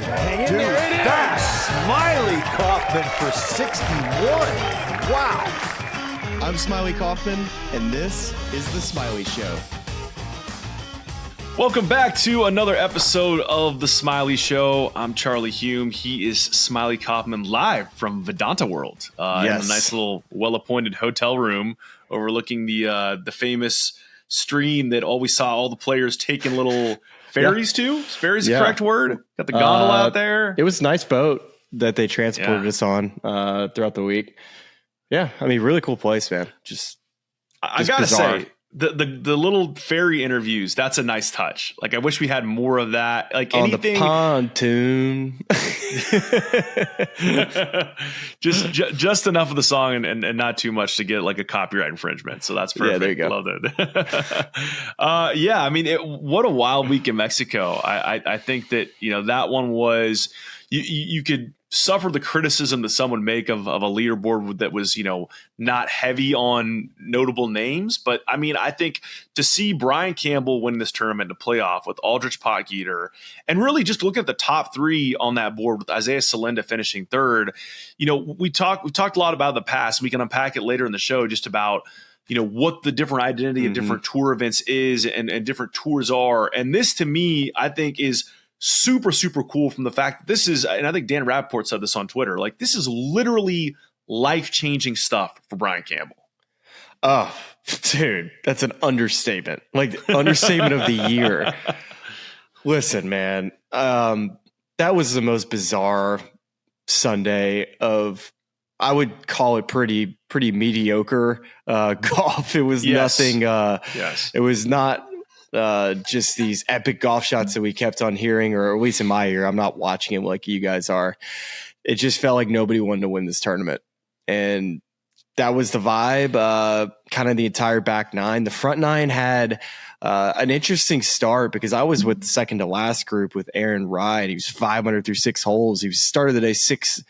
Hang in there, it is! Smylie Kaufman for 61. Wow. I'm Smylie Kaufman, and this is The Smylie Show. Welcome back to another episode of The Smylie Show. I'm Charlie Hulme. He is Smylie Kaufman live from Vedanta World in a nice little well-appointed hotel room overlooking the famous stream that always saw all the players taking little ferries to. Is ferries the correct word? Got the gondola out there. It was a nice boat that they transported us on throughout the week. Yeah, I mean, really cool place, man. I gotta say, the little ferry interviews, that's a nice touch. Like, I wish we had more of that. Like, on anything the pontoon. just enough of the song and not too much to get like a copyright infringement. So that's perfect. Yeah, there you go. Love it. I mean, what a wild week in Mexico. I think that, that one was, you could suffer the criticism that some would make of a leaderboard that was, not heavy on notable names. But I mean, I think to see Brian Campbell win this tournament to playoff with Aldrich Potgieter, and really just looking at the top three on that board with Isaiah Salinda finishing third, we talked a lot about the past. We can unpack it later in the show just about, what the different identity of different tour events is and different tours are. And this, to me, I think is super, super cool from the fact that this is, and I think Dan Rappaport said this on Twitter, like, this is literally life-changing stuff for Brian Campbell. Oh, dude, that's an understatement. Like, understatement of the year. Listen, man, that was the most bizarre Sunday of, I would call it pretty mediocre golf. It was nothing. It was not just these epic golf shots that we kept on hearing, or at least in my ear. I'm not watching it like you guys are. It just felt like nobody wanted to win this tournament. And that was the vibe, kind of the entire back nine. The front nine had an interesting start because I was with the second to last group with Aaron Rye. He was 500 through 6 holes. He started the day 6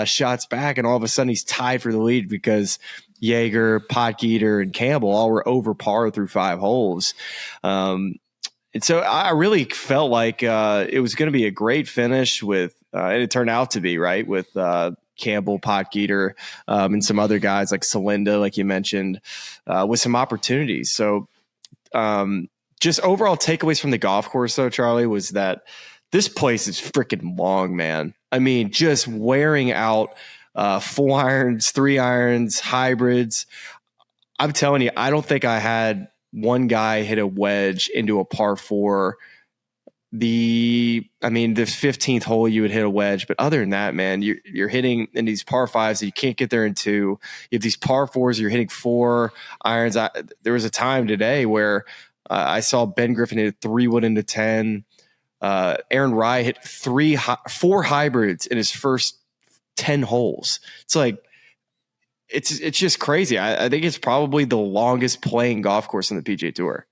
shots back, and all of a sudden he's tied for the lead because Jaeger, Potgieter, and Campbell all were over par through 5 holes. And so I really felt like it was going to be a great finish with, and it turned out to be, right, with Campbell, Potgieter, and some other guys like Salinda, like you mentioned, with some opportunities. So just overall takeaways from the golf course, though, Charlie, was that this place is freaking long, man. I mean, just wearing out 4 irons, 3 irons, hybrids. I'm telling you, I don't think I had one guy hit a wedge into a par 4. The 15th hole you would hit a wedge, but other than that, man, you're hitting in these par 5s that you can't get there in 2. You have these par 4s, you're hitting 4 irons. There was a time today where I saw Ben Griffin hit a 3-wood into 10. Aaron Rye hit 4 hybrids in his first 10 holes. It's like, it's just crazy. I think it's probably the longest playing golf course in the PGA Tour.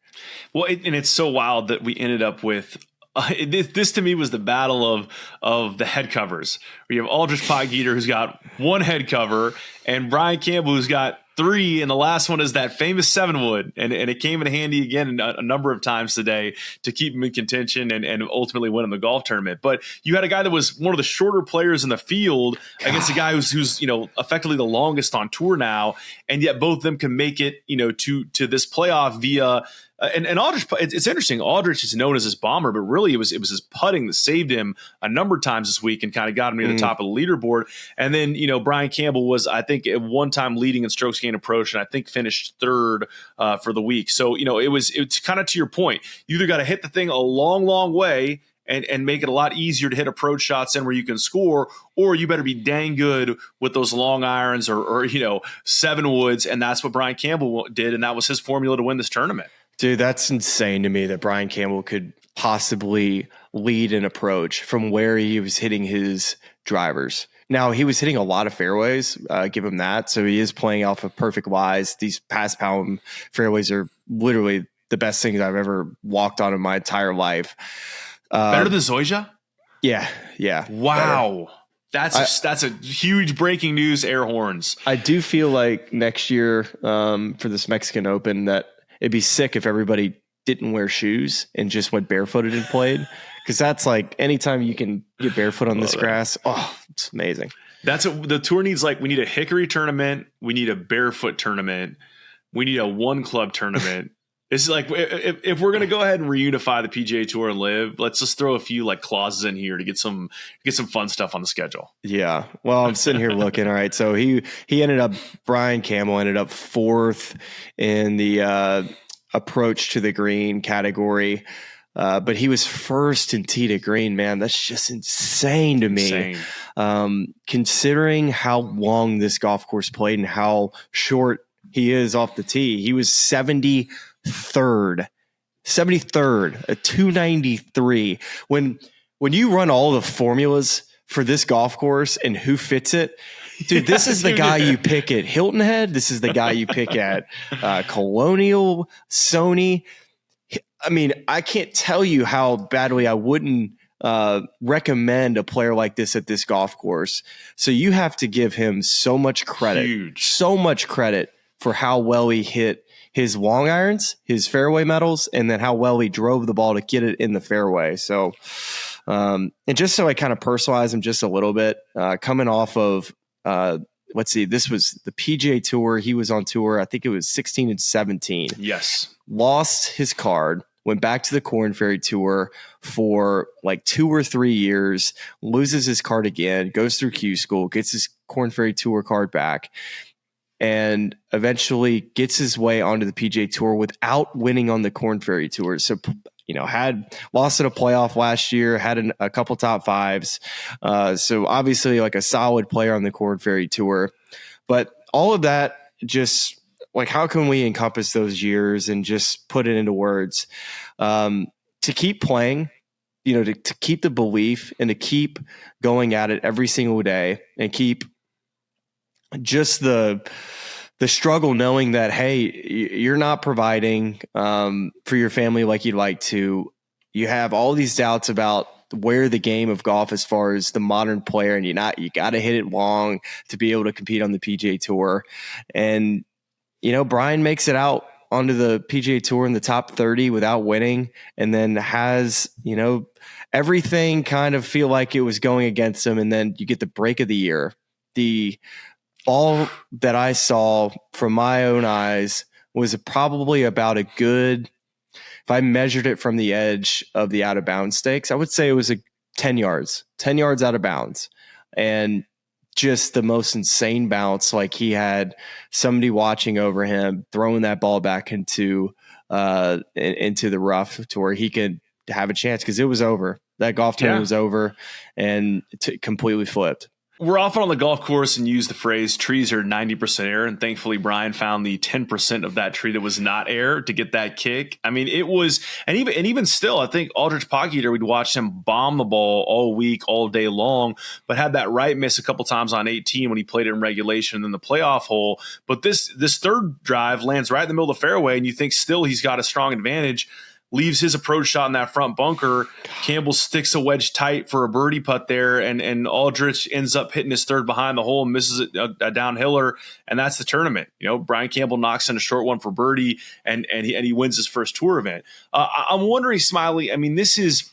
Well, and it's so wild that we ended up with this to me was the battle of the head covers. We have Aldrich Potgieter, who's got 1 head cover, and Brian Campbell, who's got 3, and the last one is that famous 7-wood, and it came in handy again a number of times today to keep him in contention and ultimately win in the golf tournament. But you had a guy that was one of the shorter players in the field against a guy who's effectively the longest on tour now, and yet both of them can make it to this playoff via. And Aldrich, it's interesting. Aldrich is known as his bomber, but really it was his putting that saved him a number of times this week and kind of got him near the top of the leaderboard. And then Brian Campbell was, I think, at one time leading in strokes gained approach, and I think finished 3rd for the week. So it's kind of to your point. You either got to hit the thing a long, long way and make it a lot easier to hit approach shots in where you can score, or you better be dang good with those long irons or 7-woods, and that's what Brian Campbell did, and that was his formula to win this tournament. Dude, that's insane to me that Brian Campbell could possibly lead an approach from where he was hitting his drivers. Now, he was hitting a lot of fairways, give him that. So he is playing off of perfect lies. These past pound fairways are literally the best things I've ever walked on in my entire life. Better than Zoysia? Yeah. Wow. Better. That's a huge breaking news, air horns. I do feel like next year for this Mexican Open that it'd be sick if everybody didn't wear shoes and just went barefooted and played, because that's like anytime you can get barefoot on this grass, it's amazing. That's what the tour needs. Like, we need a hickory tournament, we need a barefoot tournament, we need a one club tournament. It's like, if we're gonna go ahead and reunify the PGA Tour and LIV, let's just throw a few like clauses in here to get some fun stuff on the schedule. Yeah. Well, I'm sitting here looking. All right. So Brian Campbell ended up 4th in the approach to the green category. But he was first in tee to green, man. That's just insane to me. Considering how long this golf course played and how short he is off the tee. He was 73rd, a 293. When you run all the formulas for this golf course and who fits it, dude, this is the guy you pick at Hilton Head. This is the guy you pick at Colonial, Sony. I mean, I can't tell you how badly I wouldn't recommend a player like this at this golf course. So you have to give him so much credit, for how well he hit his long irons, his fairway metals, and then how well he drove the ball to get it in the fairway. So, and just so I kind of personalize him just a little bit, coming off of, this was the PGA Tour. He was on tour, I think it was 16 and 17. Yes. Lost his card, went back to the Korn Ferry Tour for like 2 or 3 years, loses his card again, goes through Q school, gets his Korn Ferry Tour card back, and eventually gets his way onto the PGA Tour without winning on the Korn Ferry Tour. So, had lost in a playoff last year, had a couple top fives. So obviously like a solid player on the Korn Ferry Tour. But all of that, just like, how can we encompass those years and just put it into words? To keep playing, to keep the belief and to keep going at it every single day and keep just the struggle, knowing that, hey, you're not providing for your family like you'd like to. You have all these doubts about where the game of golf as far as the modern player, and you got to hit it long to be able to compete on the PGA Tour. And Brian makes it out onto the PGA Tour in the top 30 without winning, and then has everything kind of feel like it was going against him. And then you get the break of the year. The ball that I saw from my own eyes was probably about a good, if I measured it from the edge of the out of bounds stakes, I would say it was 10 yards out of bounds. And just the most insane bounce. Like, he had somebody watching over him, throwing that ball back into the rough to where he could have a chance, because it was over. That golf tournament was over, and completely flipped. We're often on the golf course and use the phrase trees are 90% air. And thankfully, Brian found the 10% of that tree that was not air to get that kick. I mean, it was, and even still, I think Aldrich Potgieter, we'd watch him bomb the ball all week, all day long, but had that right miss a couple times on 18 when he played it in regulation and then the playoff hole. But this third drive lands right in the middle of the fairway, and you think still he's got a strong advantage. Leaves his approach shot in that front bunker. Campbell sticks a wedge tight for a birdie putt there, and Aldrich ends up hitting his third behind the hole and misses a downhiller, and that's the tournament. Brian Campbell knocks in a short one for birdie, and he wins his first tour event. I'm wondering, Smylie, I mean, this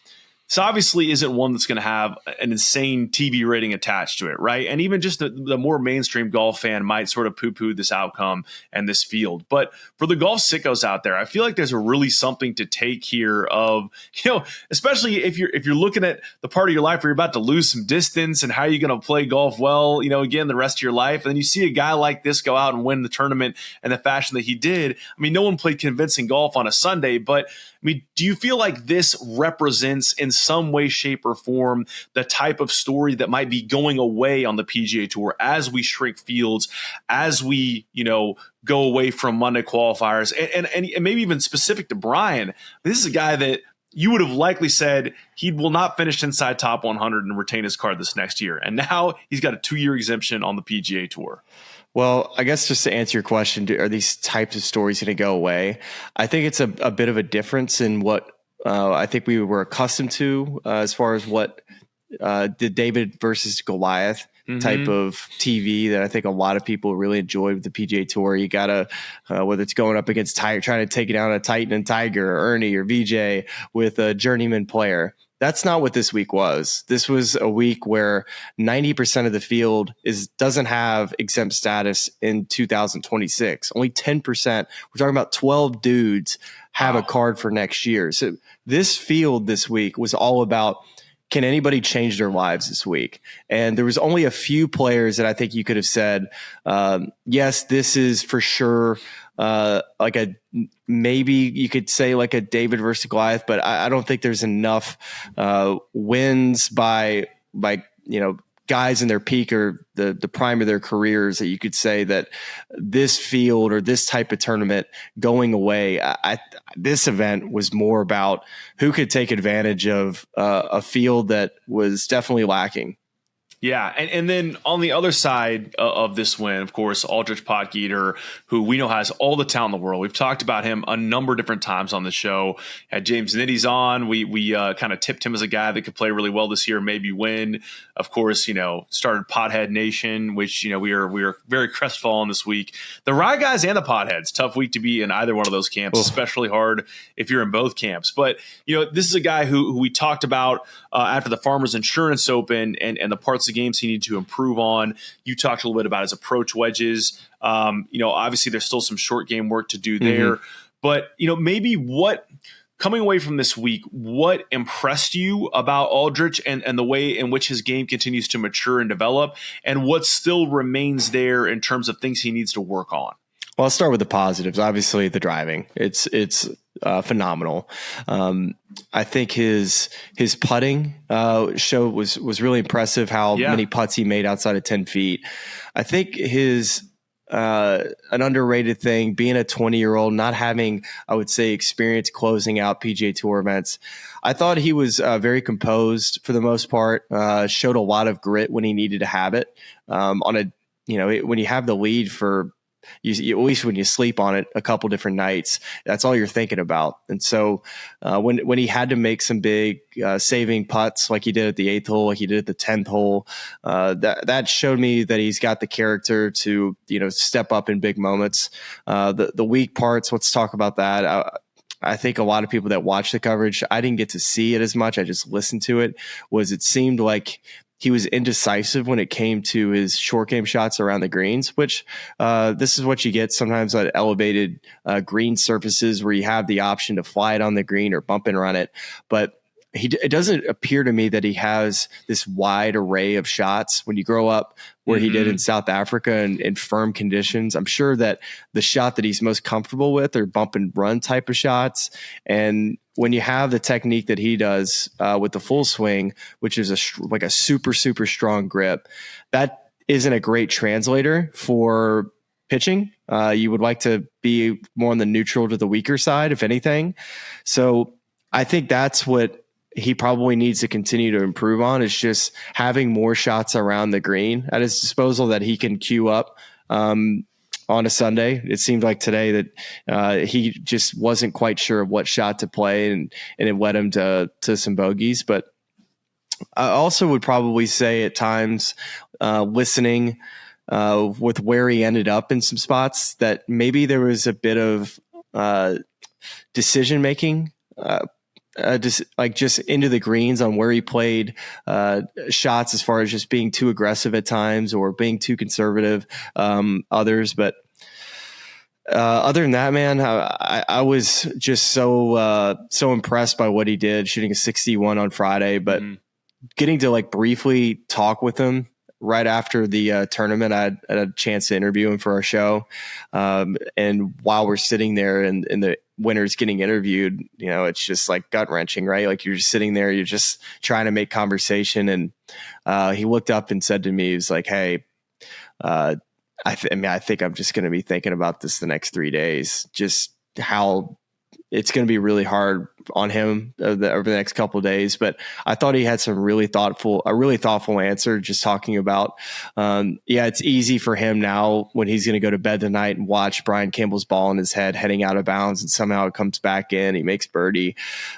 obviously isn't one that's going to have an insane TV rating attached to it, right? And even just the more mainstream golf fan might sort of poo-poo this outcome and this field. But for the golf sickos out there, I feel like there's really something to take here of, especially if you're looking at the part of your life where you're about to lose some distance and how you're going to play golf well, again, the rest of your life. And then you see a guy like this go out and win the tournament in the fashion that he did. I mean, no one played convincing golf on a Sunday, but I mean, do you feel like this represents in some way, shape, or form the type of story that might be going away on the PGA Tour as we shrink fields, as we, go away from Monday qualifiers, and maybe even specific to Brian? This is a guy that you would have likely said he will not finish inside top 100 and retain his card this next year. And now he's got a 2-year exemption on the PGA Tour. Well, I guess just to answer your question, are these types of stories going to go away? I think it's a bit of a difference in what I think we were accustomed to as far as what the David versus Goliath type of TV that I think a lot of people really enjoyed with the PGA Tour. You got to, whether it's going up against Tiger, trying to take down a Titan and Tiger, or Ernie or VJ with a journeyman player. That's not what this week was. This was a week where 90% of the field doesn't have exempt status in 2026. Only 10%. We're talking about 12 dudes have a card for next year. So this field this week was all about, can anybody change their lives this week? And there was only a few players that I think you could have said, yes, this is for sure maybe you could say like a David versus Goliath, but I don't think there's enough wins by guys in their peak or the prime of their careers that you could say that this field or this type of tournament going away. This event was more about who could take advantage of a field that was definitely lacking. Yeah, and then on the other side of this win, of course, Aldrich Potgieter, who we know has all the talent in the world. We've talked about him a number of different times on the show. Had James Nitty's on. We kind of tipped him as a guy that could play really well this year, maybe win. Of course, started Pothead Nation, which we are very crestfallen this week. The Rye guys and the Potheads, tough week to be in either one of those camps, especially hard if you're in both camps. But this is a guy who we talked about after the Farmers Insurance Open and the parts of games he needed to improve on. You talked a little bit about his approach wedges. Obviously there's still some short game work to do there, but maybe coming away from this week, what impressed you about Aldrich and the way in which his game continues to mature and develop, and what still remains there in terms of things he needs to work on? Well, I'll start with the positives. Obviously, the driving. It's phenomenal. I think his putting show was really impressive. How many putts he made outside of 10 feet. I think his an underrated thing, being a 20-year-old, not having, I would say, experience closing out PGA Tour events. I thought he was very composed for the most part. Showed a lot of grit when he needed to have it. When you have the lead for. At least when you sleep on it a couple different nights, that's all you're thinking about. And so when he had to make some big saving putts like he did at the 8th hole, like he did at the 10th hole, that showed me that he's got the character to step up in big moments. The weak parts, let's talk about that. I think a lot of people that watch the coverage, I didn't get to see it as much. I just listened to it. It seemed like he was indecisive when it came to his short game shots around the greens, which this is what you get sometimes at elevated green surfaces where you have the option to fly it on the green or bump and run it. But it doesn't appear to me that he has this wide array of shots when you grow up where he did in South Africa and in firm conditions. I'm sure that the shot that he's most comfortable with are bump and run type of shots. And when you have the technique that he does with the full swing, which is like a super, super strong grip, that isn't a great translator for pitching. You would like to be more on the neutral to the weaker side, if anything. So I think that's what he probably needs to continue to improve on, is just having more shots around the green at his disposal that he can queue up on a Sunday. It seemed like today that he just wasn't quite sure of what shot to play, and it led him to some bogeys. But I also would probably say at times, listening with where he ended up in some spots, that maybe there was a bit of decision making, just into the greens on where he played shots, as far as just being too aggressive at times or being too conservative others. But other than that, man, I was just so impressed by what he did, shooting a 61 on Friday, but getting to briefly talk with him right after the tournament. I had a chance to interview him for our show. And while we're sitting there and the winner's getting interviewed, it's just like gut wrenching, right? Like you're just sitting there, you're just trying to make conversation. And he looked up and said to me, he was like, "Hey, I think I'm just going to be thinking about this the next 3 days, just how it's going to be really hard on him over the next couple of days." But I thought he had a really thoughtful answer, just talking about, it's easy for him now when he's going to go to bed tonight and watch Brian Campbell's ball in his head heading out of bounds, and somehow it comes back in, he makes birdie.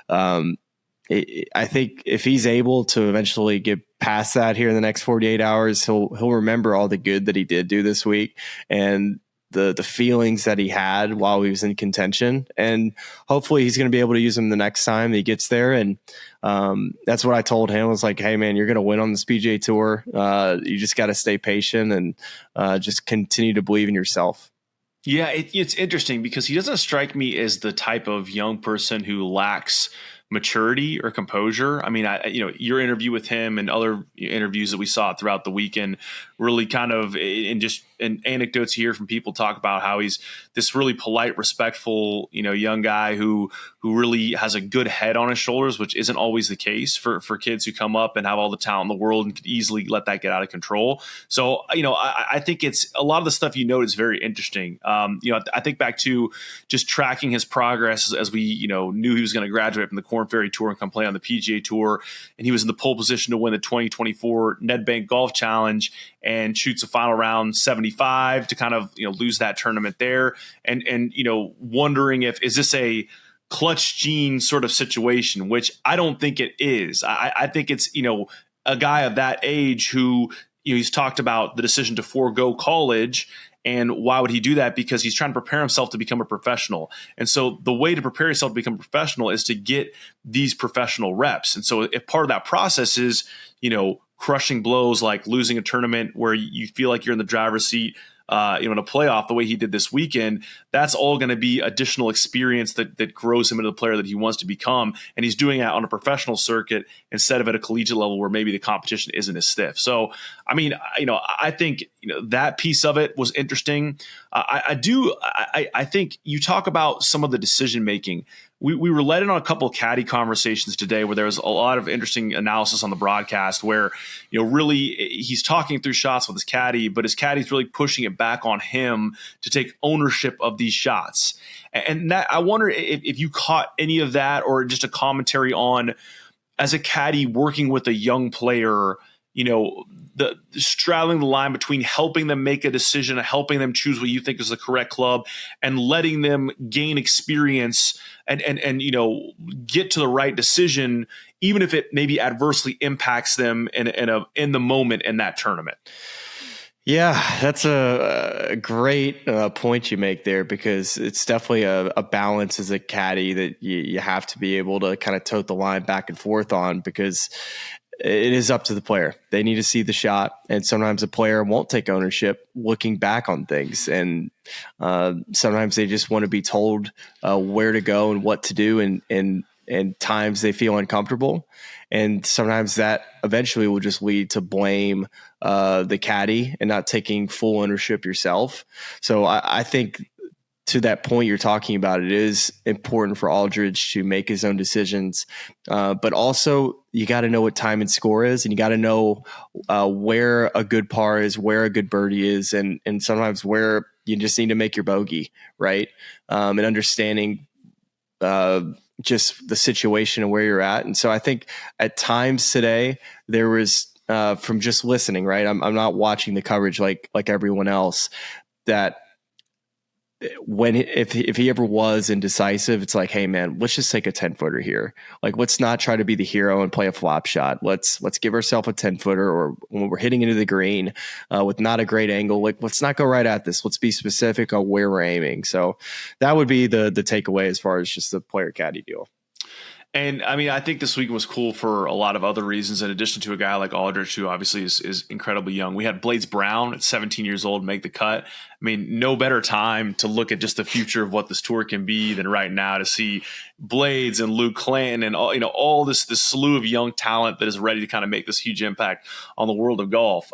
I think if he's able to eventually get past that here in the next 48 hours, he'll remember all the good that he did do this week. And the feelings that he had while he was in contention, and hopefully he's going to be able to use them the next time he gets there. And that's what I told him. I was like, hey man, you're going to win on this PGA Tour. You just got to stay patient and just continue to believe in yourself. Yeah, it's interesting because he doesn't strike me as the type of young person who lacks maturity or composure. I mean, your interview with him and other interviews that we saw throughout the weekend really kind of, and anecdotes here from people talk about how he's this really polite, respectful, young guy who really has a good head on his shoulders, which isn't always the case for kids who come up and have all the talent in the world and could easily let that get out of control. So, I think it's a lot of the stuff is very interesting. I think back to just tracking his progress as we, knew he was going to graduate from the Korn Ferry Tour and come play on the PGA Tour. And he was in the pole position to win the 2024 Nedbank Golf Challenge and shoots a final round 75 to kind of, lose that tournament there. And wondering is this a clutch gene sort of situation, which I don't think it is. I think it's, a guy of that age who, he's talked about the decision to forego college. And why would he do that? Because he's trying to prepare himself to become a professional. And so the way to prepare yourself to become a professional is to get these professional reps. And so if part of that process is, crushing blows like losing a tournament where you feel like you're in the driver's seat, in a playoff the way he did this weekend, that's all going to be additional experience that grows him into the player that he wants to become. And he's doing that on a professional circuit instead of at a collegiate level where maybe the competition isn't as stiff. So, I mean, I think, that piece of it was interesting. I think you talk about some of the decision making. We were led in on a couple of caddy conversations today where there was a lot of interesting analysis on the broadcast where, really he's talking through shots with his caddy, but his caddy's really pushing it back on him to take ownership of these shots. And that, I wonder if you caught any of that or just a commentary on, as a caddy working with a young player, the straddling the line between helping them make a decision, helping them choose what you think is the correct club, and letting them gain experience and get to the right decision, even if it maybe adversely impacts them in the moment in that tournament. Yeah, that's a great point you make there, because it's definitely a balance as a caddy that you have to be able to kind of tote the line back and forth on, because it is up to the player. They need to see the shot, and sometimes a player won't take ownership looking back on things, and sometimes they just want to be told where to go and what to do, and times they feel uncomfortable, and sometimes that eventually will just lead to blame the caddy and not taking full ownership yourself. So I think, to that point you're talking about, it is important for Aldrich to make his own decisions, but also you got to know what time and score is, and you got to know where a good par is, where a good birdie is, and sometimes where you just need to make your bogey, right? And understanding just the situation and where you're at. And so I think at times today there was, from just listening, right? I'm not watching the coverage like everyone else, that if he ever was indecisive, it's like, hey man, let's just take a 10-footer here. Like, let's not try to be the hero and play a flop shot. Let's give ourselves a 10-footer, or when we're hitting into the green with not a great angle, like, let's not go right at this. Let's be specific on where we're aiming. So that would be the takeaway as far as just the player caddy deal. And I mean, I think this week was cool for a lot of other reasons, in addition to a guy like Aldrich, who obviously is incredibly young. We had Blades Brown at 17 years old make the cut. I mean, no better time to look at just the future of what this tour can be than right now, to see Blades and Luke Clanton and all this slew of young talent that is ready to kind of make this huge impact on the world of golf.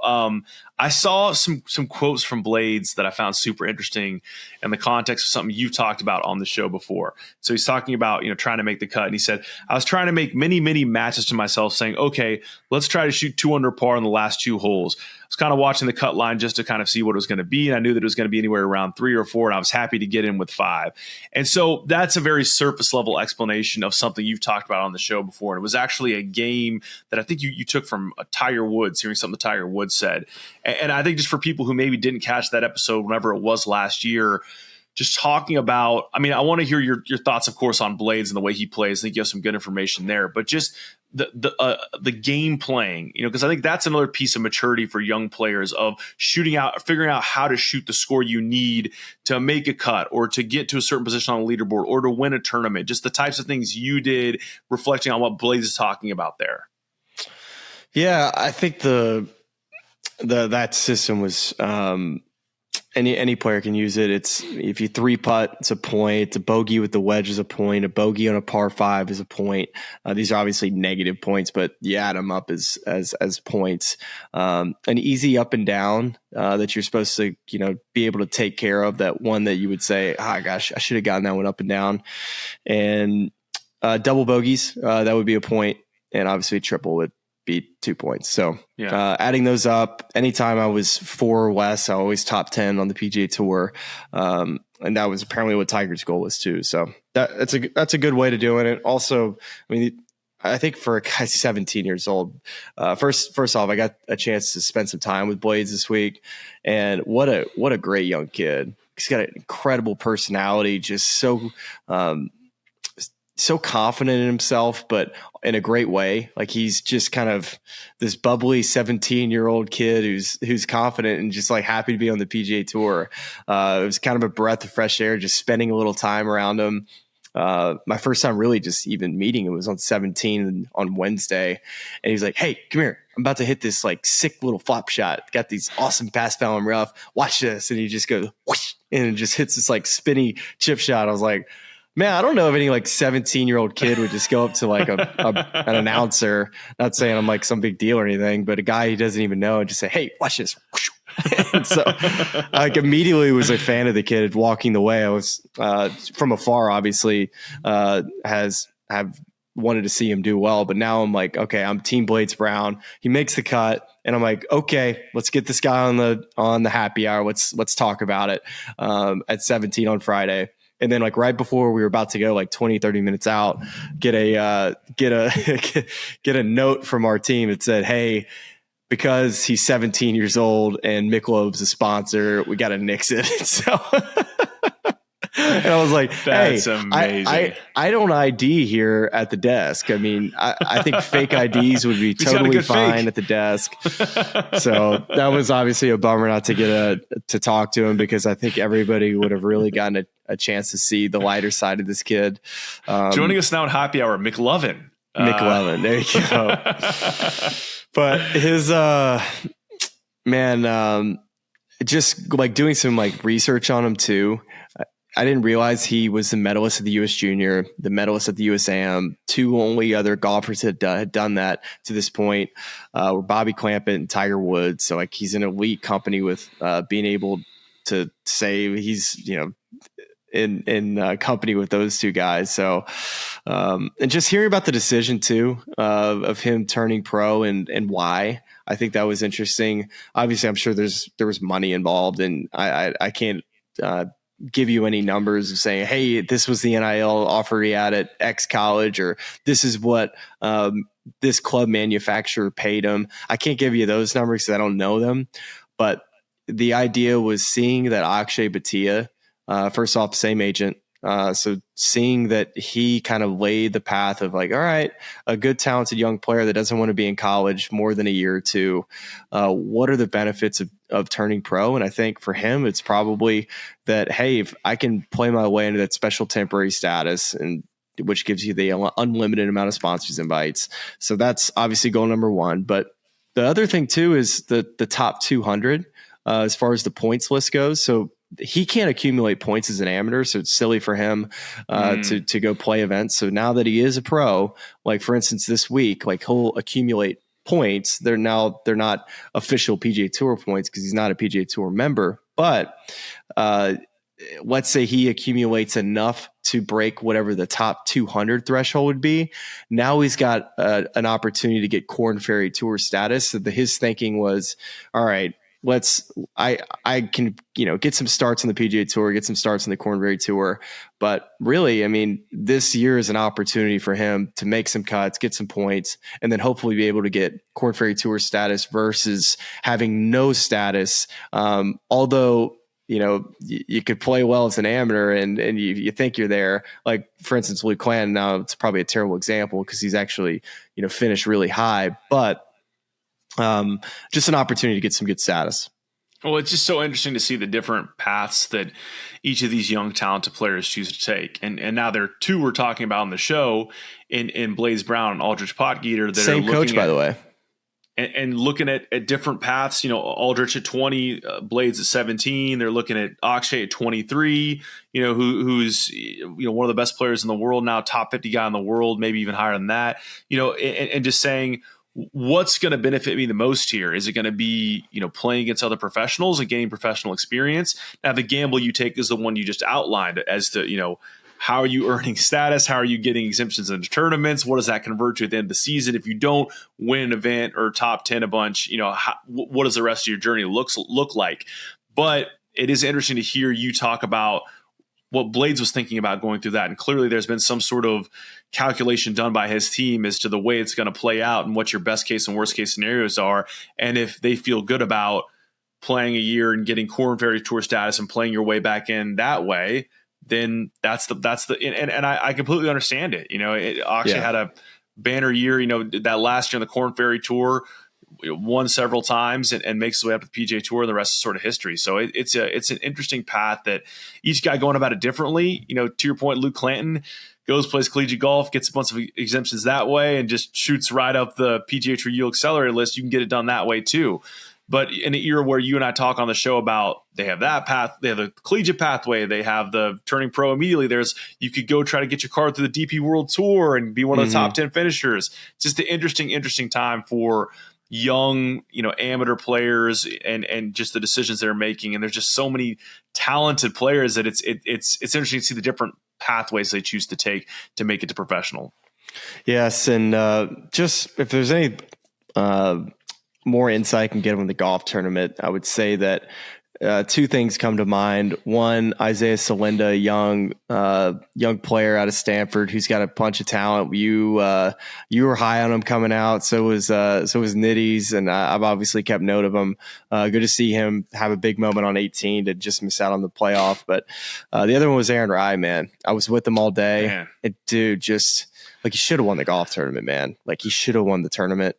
I saw some quotes from Blades that I found super interesting in the context of something you've talked about on the show before. So he's talking about, trying to make the cut. And he said, I was trying to make many, many matches to myself, saying, okay, let's try to shoot 2 under par in the last 2 holes. I was kind of watching the cut line just to kind of see what it was going to be. And I knew that it was going to be anywhere around 3 or 4. And I was happy to get in with 5. And so that's a very surface level explanation of something you've talked about on the show before. And it was actually a game that I think you took from Tiger Woods, hearing something Tiger Woods said. And I think just for people who maybe didn't catch that episode whenever it was last year, just talking about, I mean, I want to hear your thoughts, of course, on Blades and the way he plays. I think you have some good information there, but just the game playing, because I think that's another piece of maturity for young players of shooting out, figuring out how to shoot the score you need to make a cut or to get to a certain position on the leaderboard or to win a tournament. Just the types of things you did, reflecting on what Blades is talking about there. Yeah, I think that system was any player can use it. It's if you 3-putt, it's a point. It's a bogey with the wedge is a point. A bogey on a par 5 is a point. These are obviously negative points, but you add them up as points. An easy up and down that you're supposed to be able to take care of. That one that you would say, oh gosh, I should have gotten that one up and down. And double bogeys, that would be a point, and obviously triple would be 2 points. So adding those up, anytime I was 4 or less, I always top 10 on the PGA Tour. And that was apparently what Tiger's goal was too. So that's a good way to do it. And also, I mean, I think for a guy 17 years old, first off, I got a chance to spend some time with Blades this week, and what a great young kid. He's got an incredible personality, just so confident in himself, but in a great way. Like he's just kind of this bubbly 17-year-old kid who's confident and just like happy to be on the PGA Tour. It was kind of a breath of fresh air, just spending a little time around him. My first time really just even meeting him was on 17 on Wednesday. And he's like, hey, come here. I'm about to hit this like sick little flop shot. Got these awesome pass foul and rough. Watch this. And he just goes, whoosh, and it just hits this like spinny chip shot. I was like, man, I don't know if any like 17-year-old kid would just go up to like an announcer, not saying I'm like some big deal or anything, but a guy he doesn't even know and just say, hey, watch this. And so I like immediately was a fan of the kid walking the way. I was from afar, obviously, have wanted to see him do well, but now I'm like, okay, I'm Team Blades Brown. He makes the cut, and I'm like, okay, let's get this guy on the happy hour. Let's talk about it at 17 on Friday. And then like right before we were about to go, like 20, 30 minutes out, get a note from our team. It said, hey, because he's 17 years old and Michelob's a sponsor, we got to nix it. So and I was like, that's hey, amazing. I don't ID here at the desk. I mean, I think fake IDs would be totally fine fake at the desk. So that was obviously a bummer not to get to talk to him, because I think everybody would have really gotten a chance to see the lighter side of this kid. Joining us now at Happy Hour, McLovin. McLovin, there you go. But his just like doing some like research on him too. I didn't realize he was the medalist at the U.S. Junior, the medalist at the USAM. 2 only other golfers had done that to this point were Bobby Clampett and Tiger Woods. So like he's an elite company with being able to say he's in company with those 2 guys. So and just hearing about the decision too of him turning pro and why. I think that was interesting. Obviously, I'm sure there was money involved, and I can't give you any numbers of saying, hey, this was the NIL offer he had at X college, or this is what this club manufacturer paid him. I can't give you those numbers because I don't know them. But the idea was seeing that Akshay Bhatia, first off, same agent. So seeing that he kind of laid the path of like, all right, a good, talented young player that doesn't want to be in college more than a year or 2. What are the benefits of turning pro? And I think for him, it's probably that, hey, if I can play my way into that special temporary status, and which gives you the unlimited amount of sponsors invites. So that's obviously goal number 1. But the other thing too is the top 200 as far as the points list goes. So he can't accumulate points as an amateur, so it's silly for him to go play events. So now that he is a pro, like for instance this week, like he'll accumulate points. They're not official PGA Tour points because he's not a PGA Tour member. But let's say he accumulates enough to break whatever the top 200 threshold would be. Now he's got an opportunity to get Korn Ferry Tour status. So his thinking was, all right, I can, get some starts on the PGA Tour, get some starts on the Korn Ferry Tour. But really, I mean, this year is an opportunity for him to make some cuts, get some points, and then hopefully be able to get Korn Ferry Tour status versus having no status. Although you could play well as an amateur and you think you're there. Like, for instance, Luke Clan, now it's probably a terrible example because he's actually, finished really high, but just an opportunity to get some good status. Well, it's just so interesting to see the different paths that each of these young, talented players choose to take. And now there are two we're talking about on the show in Blaze Brown and Aldrich Potgieter. That Same are coach, by the way. And looking at different paths, Aldrich at 20, Blades at 17. They're looking at Akshay at 23, who's one of the best players in the world now, top 50 guy in the world, maybe even higher than that, and just saying, what's going to benefit me the most here? Is it going to be, playing against other professionals and gaining professional experience? Now, the gamble you take is the one you just outlined as to, how are you earning status? How are you getting exemptions into tournaments? What does that convert to at the end of the season? If you don't win an event or top 10 a bunch, what does the rest of your journey look like? But it is interesting to hear you talk about what Blades was thinking about going through that. And clearly there's been some sort of calculation done by his team as to the way it's going to play out and what your best case and worst case scenarios are. And if they feel good about playing a year and getting Korn Ferry Tour status and playing your way back in that way, then that's and I completely understand it. Akshay had a banner year, that last year on the Korn Ferry Tour, won several times and makes his way up to the PGA Tour, and the rest is sort of history. So it's an interesting path that each guy going about it differently. To your point, Luke Clanton goes, plays collegiate golf, gets a bunch of exemptions that way, and just shoots right up the PGA Tour U Accelerator list. You can get it done that way too. But in an era where you and I talk on the show about they have that path, they have the collegiate pathway, they have the turning pro immediately. You could go try to get your card through the DP World Tour and be one of the top 10 finishers. It's just an interesting time for young, amateur players and just the decisions they're making. And there's just so many talented players that it's interesting to see the different pathways they choose to take to make it to professional. Yes. And just if there's any more insight I can get on the golf tournament, I would say that two things come to mind. One, Isaiah Salinda, young player out of Stanford who's got a bunch of talent. You were high on him coming out. So was Nitties, and I've obviously kept note of him. Good to see him have a big moment on 18 to just miss out on the playoff. But the other one was Aaron Rye, man. I was with him all day. Man. And dude, just like he should have won the golf tournament, man. Like he should have won the tournament.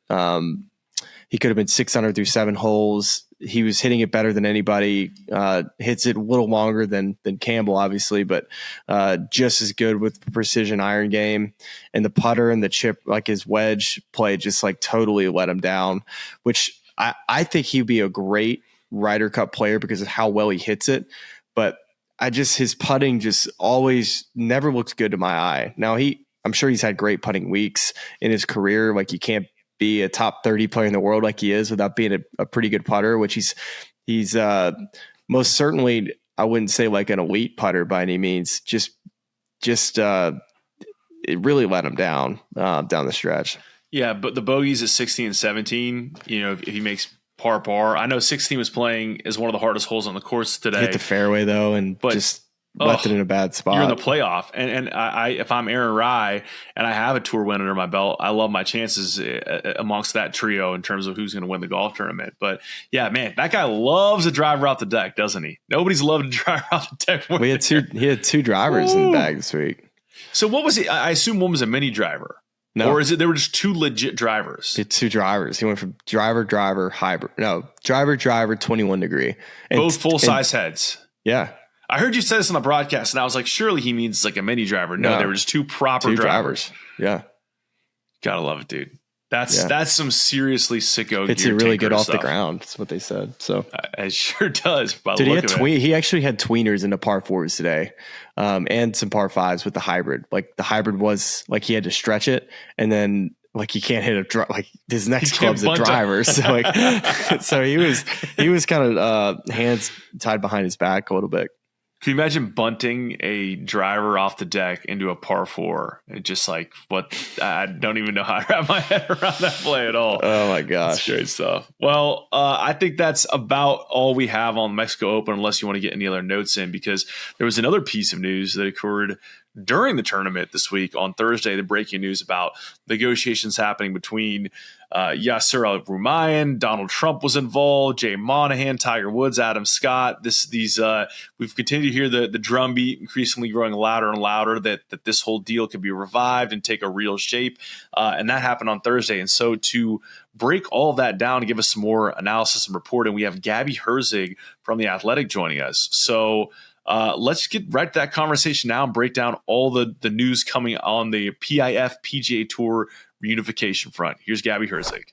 He could have been 600 through 7 holes. He was hitting it better than anybody. Hits it a little longer than Campbell, obviously, but just as good with the precision iron game. And the putter and the chip, like his wedge play, just like totally let him down. Which I think he'd be a great Ryder Cup player because of how well he hits it. But his putting just always never looks good to my eye. Now I'm sure he's had great putting weeks in his career. Like you can't be a top 30 player in the world like he is without being a pretty good putter, which he's most certainly, I wouldn't say like an elite putter by any means, just it really let him down the stretch. Yeah. But the bogeys at 16 and 17, if he makes par, I know 16 was playing as one of the hardest holes on the course today. Hit the fairway though. But just left it in a bad spot. You're in the playoff. And I if I'm Aaron Rye and I have a tour win under my belt, I love my chances amongst that trio in terms of who's going to win the golf tournament. But yeah, man, that guy loves a driver off the deck, doesn't he? Nobody's loved a driver off the deck. He had two drivers in the bag this week. So what was he? I assume one was a mini driver. No. Or is it there were just two legit drivers? He had two drivers. He went from driver, hybrid. No, driver, 21 degree. And, both full-size heads. Yeah. I heard you say this on the broadcast, and I was like, surely he means like a mini driver. No, they were just two proper drivers. Yeah. Gotta love it, dude. That's some seriously sicko. It's really good off the ground. That's what they said. So it sure does. He actually had tweeners into par 4s today, and some par 5s with the hybrid. Like the hybrid was like he had to stretch it, and then like he can't hit like his next club's a driver. So like, so he was kind of hands tied behind his back a little bit. Can you imagine bunting a driver off the deck into a par 4? It just like what I don't even know how to wrap my head around that play at all. Oh my gosh. That's great stuff. Well, I think that's about all we have on Mexico Open, unless you want to get any other notes in, because there was another piece of news that occurred during the tournament this week on Thursday, the breaking news about negotiations happening between Yasser Al-Rumayyan, Donald Trump was involved, Jay Monahan, Tiger Woods, Adam Scott. We've continued to hear the drumbeat increasingly growing louder and louder that this whole deal could be revived and take a real shape. And that happened on Thursday. And so to break all of that down and give us some more analysis and reporting, we have Gabby Herzig from The Athletic joining us. So let's get right to that conversation now and break down all the news coming on the PIF PGA Tour reunification front. Here's Gabby Herzig.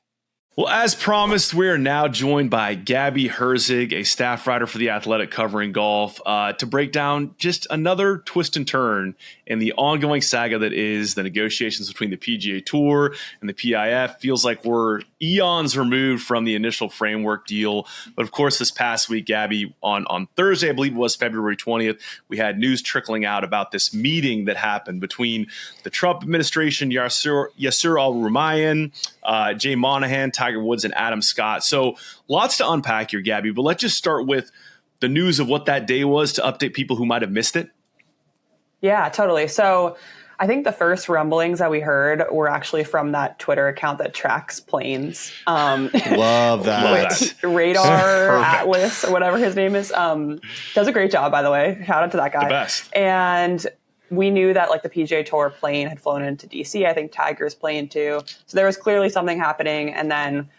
Well, as promised, we are now joined by Gabby Herzig, a staff writer for The Athletic covering golf, to break down just another twist and turn in the ongoing saga that is the negotiations between the PGA Tour and the PIF. Feels like we're eons removed from the initial framework deal. But of course, this past week, Gabby, on Thursday, I believe it was February 20th, we had news trickling out about this meeting that happened between the Trump administration, Yasser Al-Rumayyan, Jay Monahan, Tiger Woods, and Adam Scott. So lots to unpack here, Gabby, but let's just start with the news of what that day was to update people who might have missed it. Yeah, totally. So I think the first rumblings that we heard were actually from that Twitter account that tracks planes. Love that. Radar Atlas or whatever his name is. Does a great job, by the way. Shout out to that guy. The best. And we knew that like the PGA Tour plane had flown into DC. I think Tiger's plane too. So there was clearly something happening. And then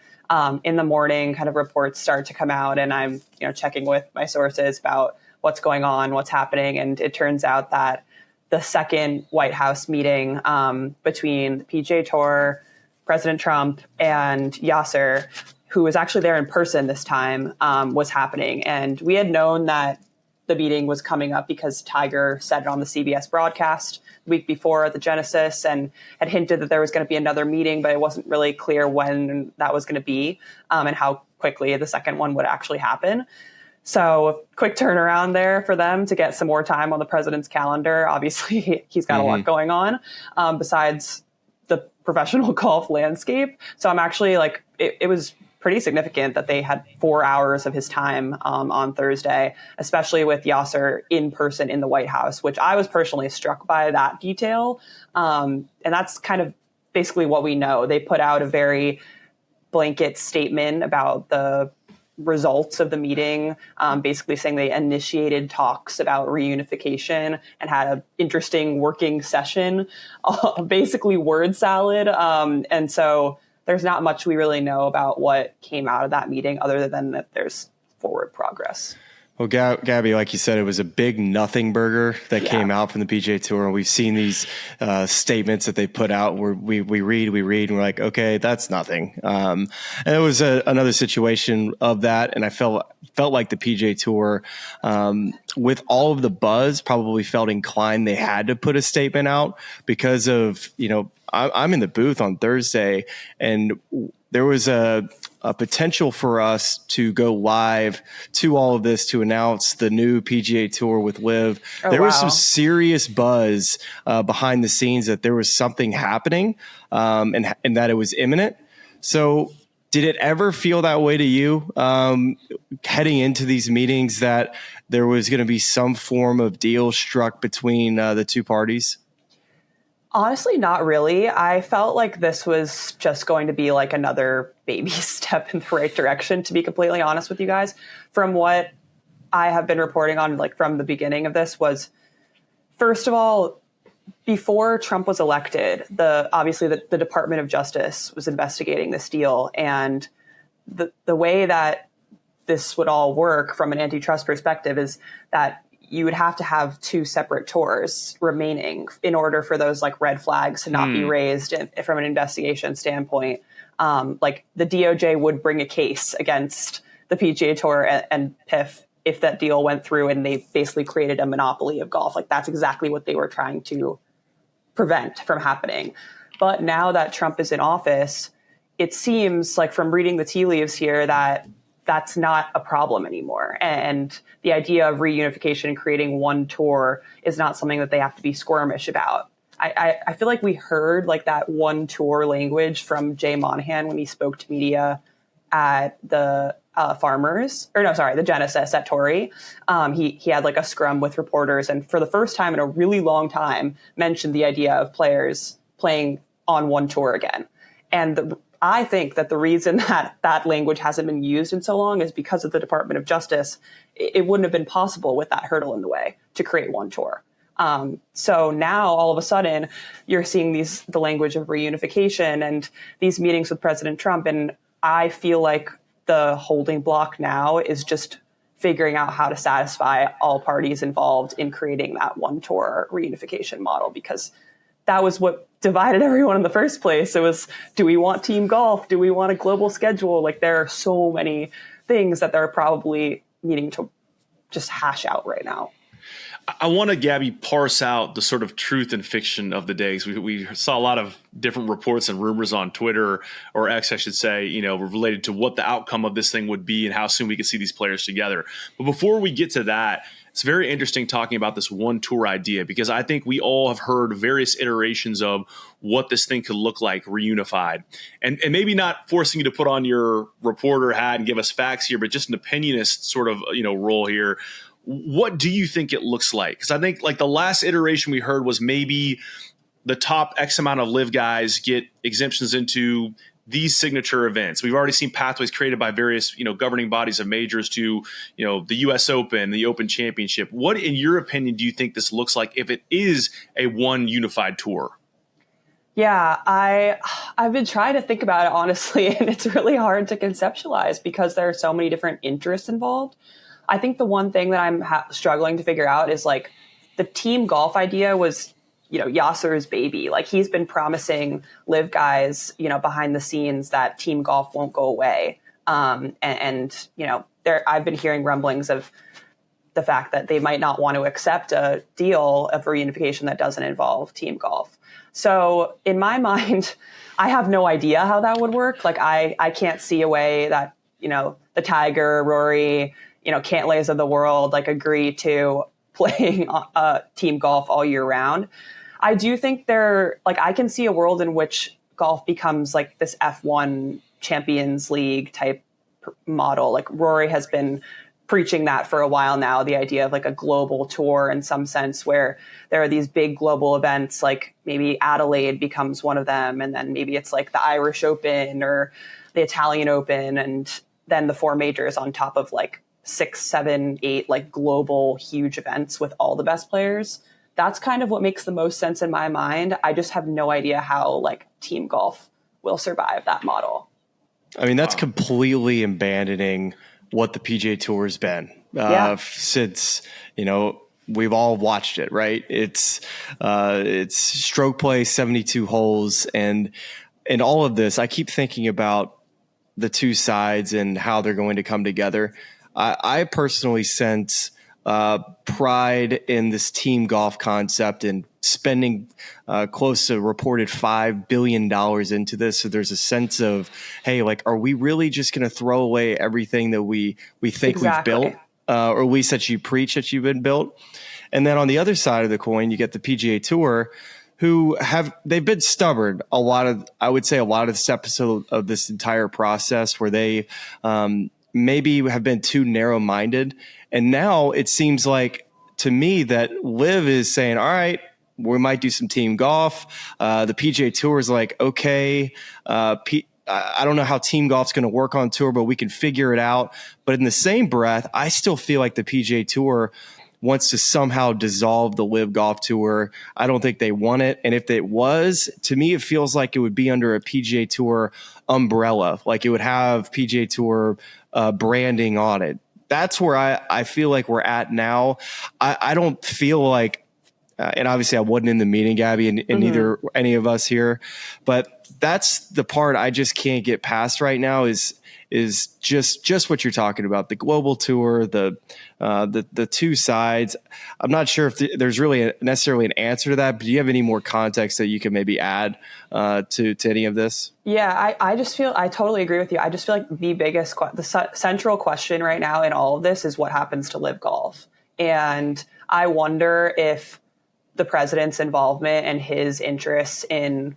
in the morning, kind of reports start to come out, and I'm checking with my sources about what's going on, what's happening. And it turns out that the second White House meeting between the PGA Tour, President Trump, and Yasser, who was actually there in person this time, was happening. And we had known that the meeting was coming up because Tiger said it on the CBS broadcast the week before at the Genesis and had hinted that there was going to be another meeting, but it wasn't really clear when that was going to be and how quickly the second one would actually happen. So quick turnaround there for them to get some more time on the president's calendar. Obviously, he's got a lot going on besides the professional golf landscape. So I'm actually like, it was pretty significant that they had 4 hours of his time on Thursday, especially with Yasser in person in the White House, which I was personally struck by that detail. And that's kind of basically what we know. They put out a very blanket statement about the results of the meeting, basically saying they initiated talks about reunification and had an interesting working session, basically word salad. And so there's not much we really know about what came out of that meeting other than that there's forward progress. Well, Gabby, like you said, it was a big nothing burger that came out from the PGA Tour. And we've seen these statements that they put out where we read, and we're like, okay, that's nothing. And it was another situation of that. And I felt like the PGA Tour, with all of the buzz, probably felt inclined they had to put a statement out because of, I'm in the booth on Thursday, and there was a potential for us to go live to all of this to announce the new PGA Tour with LIV. There was some serious buzz behind the scenes that there was something happening and that it was imminent. So did it ever feel that way to you heading into these meetings that there was going to be some form of deal struck between the two parties? Honestly, not really. I felt like this was just going to be like another baby step in the right direction, to be completely honest with you guys. From what I have been reporting on, like from the beginning of this was, first of all, before Trump was elected, obviously the Department of Justice was investigating this deal. And the way that this would all work from an antitrust perspective is that you would have to have two separate tours remaining in order for those like red flags to not be raised from an investigation standpoint. Like the DOJ would bring a case against the PGA Tour and PIF if that deal went through and they basically created a monopoly of golf. Like that's exactly what they were trying to prevent from happening. But now that Trump is in office, it seems like from reading the tea leaves here that that's not a problem anymore. And the idea of reunification and creating one tour is not something that they have to be squirmish about. I feel like we heard like that one tour language from Jay Monahan when he spoke to media at the the Genesis at Torrey. He had like a scrum with reporters and for the first time in a really long time mentioned the idea of players playing on one tour again. And I think that the reason that that language hasn't been used in so long is because of the Department of Justice. It wouldn't have been possible with that hurdle in the way to create one tour. So now all of a sudden you're seeing the language of reunification and these meetings with President Trump. And I feel like the holding block now is just figuring out how to satisfy all parties involved in creating that one tour reunification model, because that was what divided everyone in the first place. It was, do we want team golf? Do we want a global schedule? Like, there are so many things that they're probably needing to just hash out right now. I want to, Gabby, parse out the sort of truth and fiction of the days. We saw a lot of different reports and rumors on Twitter, or X, I should say, related to what the outcome of this thing would be and how soon we could see these players together. But before we get to that, it's very interesting talking about this one tour idea, because I think we all have heard various iterations of what this thing could look like reunified. And maybe not forcing you to put on your reporter hat and give us facts here, but just an opinionist sort of, role here. What do you think it looks like? Because I think like the last iteration we heard was maybe the top X amount of LIV guys get exemptions into these signature events. We've already seen pathways created by various, governing bodies of majors to, the U.S. Open, the Open Championship. What, in your opinion, do you think this looks like if it is a one unified tour? Yeah, I've been trying to think about it, honestly, and it's really hard to conceptualize because there are so many different interests involved. I think the one thing that I'm struggling to figure out is like the team golf idea was, Yasser's baby. Like, he's been promising LIV guys, behind the scenes that team golf won't go away. I've been hearing rumblings of the fact that they might not want to accept a deal of reunification that doesn't involve team golf. So in my mind, I have no idea how that would work. Like, I can't see a way that, the Tiger, Rory, Cantlays of the world, like, agree to playing team golf all year round. I do think I can see a world in which golf becomes like this F1 Champions League type model. Like, Rory has been preaching that for a while now, the idea of like a global tour in some sense, where there are these big global events, like maybe Adelaide becomes one of them. And then maybe it's like the Irish Open or the Italian Open, and then the four majors on top of like 6, 7, 8, like global huge events with all the best players. That's kind of what makes the most sense in my mind. I just have no idea how like team golf will survive that model. I mean, that's completely abandoning what the PGA Tour has been since, we've all watched it, right? It's stroke play, 72 holes. And all of this, I keep thinking about the two sides and how they're going to come together. I personally sense pride in this team golf concept and spending close to reported $5 billion into this. So there's a sense of, hey, like, are we really just going to throw away everything that we think we've built, or at least that you preach that you've been built? And then on the other side of the coin, you get the PGA Tour, they've been stubborn a lot of this episode of this entire process, where they maybe have been too narrow-minded. And now it seems like, to me, that LIV is saying, all right, we might do some team golf. The PGA Tour is like, okay, I don't know how team golf's going to work on tour, but we can figure it out. But in the same breath, I still feel like the PGA Tour wants to somehow dissolve the LIV Golf Tour. I don't think they want it. And if it was, to me, it feels like it would be under a PGA Tour umbrella. Like, it would have PGA Tour branding on it. That's where I feel like we're at now. I don't feel like, and obviously I wasn't in the meeting, Gabby, and neither any of us here, but that's the part I just can't get past right now is just what you're talking about, the global tour, the two sides. I'm not sure if there's really necessarily an answer to that, but do you have any more context that you can maybe add to any of this? Yeah, I just feel, I totally agree with you. I just feel like the central question right now in all of this is what happens to LIV Golf. And I wonder if the president's involvement and his interests in